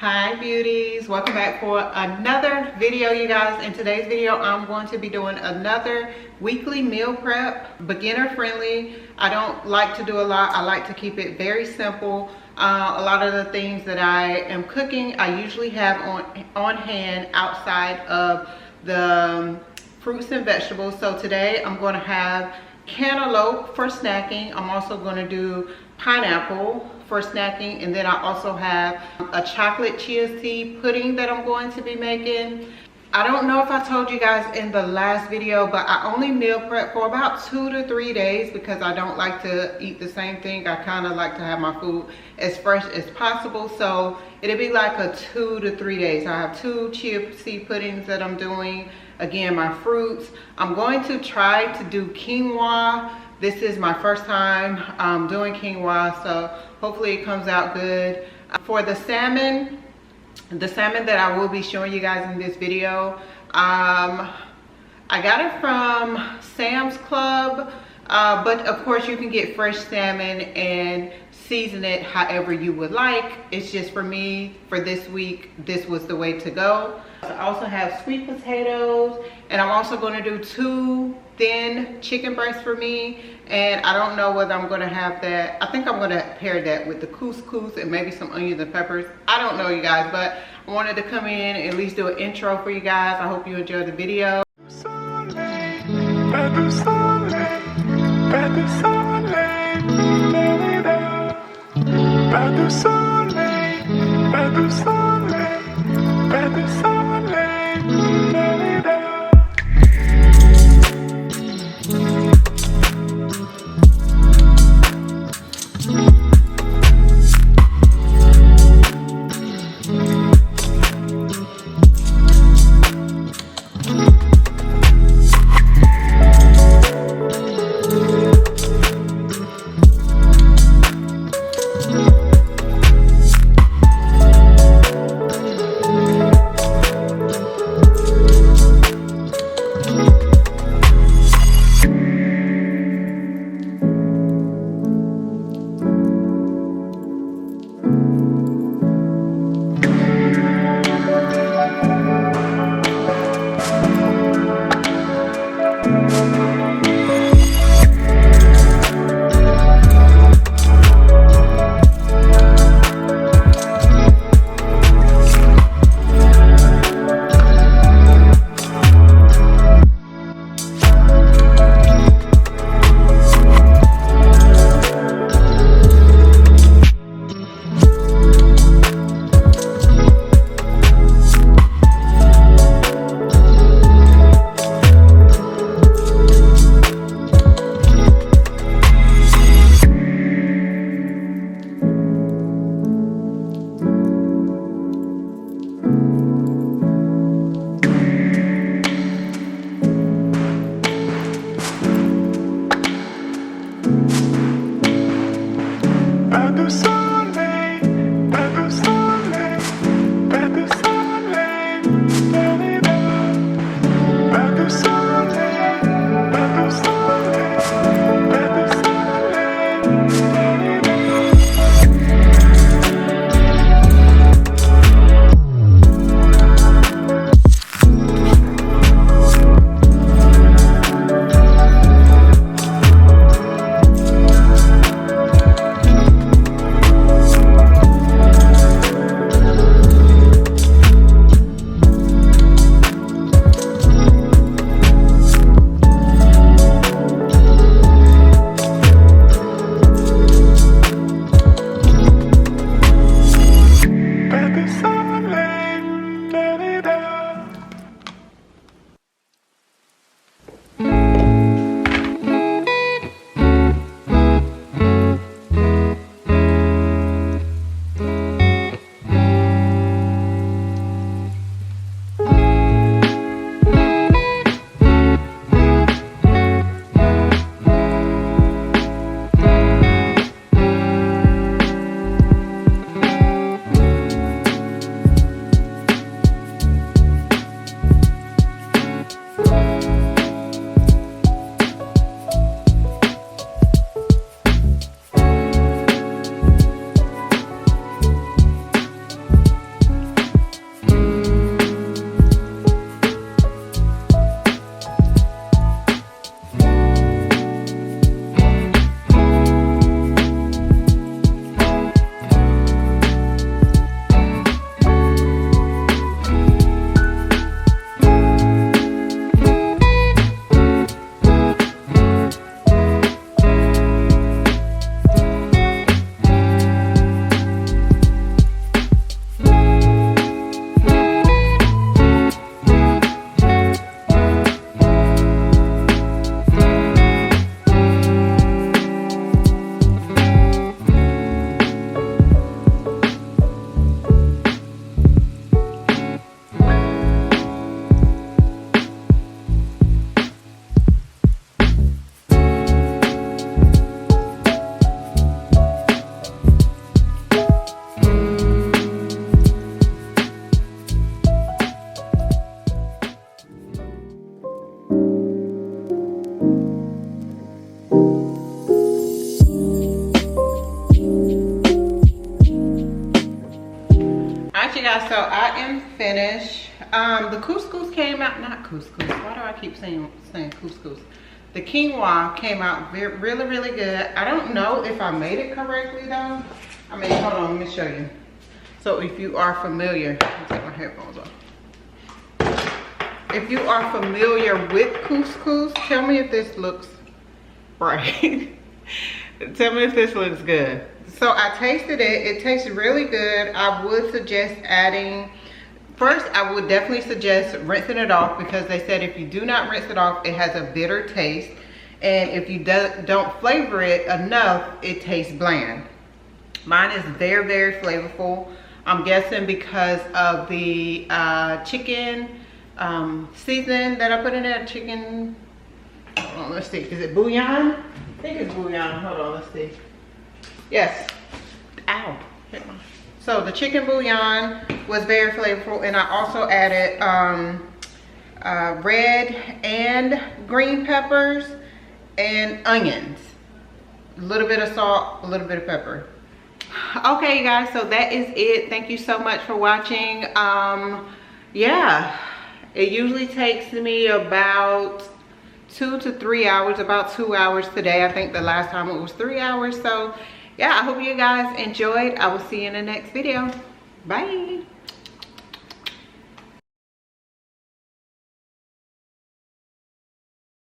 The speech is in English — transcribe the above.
Hi beauties, welcome back for another video, you guys. In today's video I'm going to be doing another weekly meal prep, beginner friendly. I don't like to do a lot. I like to keep it very simple. A lot of the things that I am cooking I usually have on hand outside of the fruits and vegetables. So today I'm going to have cantaloupe for snacking. I'm also going to do pineapple for snacking, and then I also have a chocolate chia seed pudding that I'm going to be making. I don't know if I told you guys in the last video, but I only meal prep for about 2 to 3 days because I don't like to eat the same thing. I kind of like to have my food as fresh as possible, so it'll be like a 2 to 3 days. I have 2 chia seed puddings that I'm doing. Again, my fruits. I'm going to try to do quinoa. This is my first time doing quinoa, so hopefully it comes out good. For the salmon that I will be showing you guys in this video, I got it from Sam's Club, but of course you can get fresh salmon and season it however you would like. It's just for me, for this week, this was the way to go. I also have sweet potatoes, and I'm also going to do 2 thin chicken breasts for me, and I don't know whether I'm going to have that. I think I'm going to pair that with the couscous and maybe some onions and peppers. I don't know, you guys, but I wanted to come in and at least do an intro for you guys. I hope you enjoy the video. finish. The couscous came out, not couscous. Why do I keep saying couscous? The quinoa came out really, really good. I don't know if I made it correctly though. I mean, hold on, let me show you. So if you are familiar, let me take my headphones off. If you are familiar with couscous, tell me if this looks right. Tell me if this looks good. So I tasted it. It tastes really good. I would suggest adding, first I would definitely suggest rinsing it off, because they said if you do not rinse it off, it has a bitter taste. And if you don't flavor it enough, it tastes bland. Mine is very, very flavorful. I'm guessing because of the chicken season that I put in there. Chicken, hold on, let's see. Is it bouillon? I think it's bouillon. Hold on, let's see. Yes. Ow. Hit my. So the chicken bouillon was very flavorful, and I also added red and green peppers and onions. A little bit of salt, a little bit of pepper. Okay, you guys, so that is it. Thank you so much for watching. Yeah, it usually takes me about 2 to 3 hours, about 2 hours today. I think the last time it was 3 hours. So yeah, I hope you guys enjoyed. I will see you in the next video. Bye.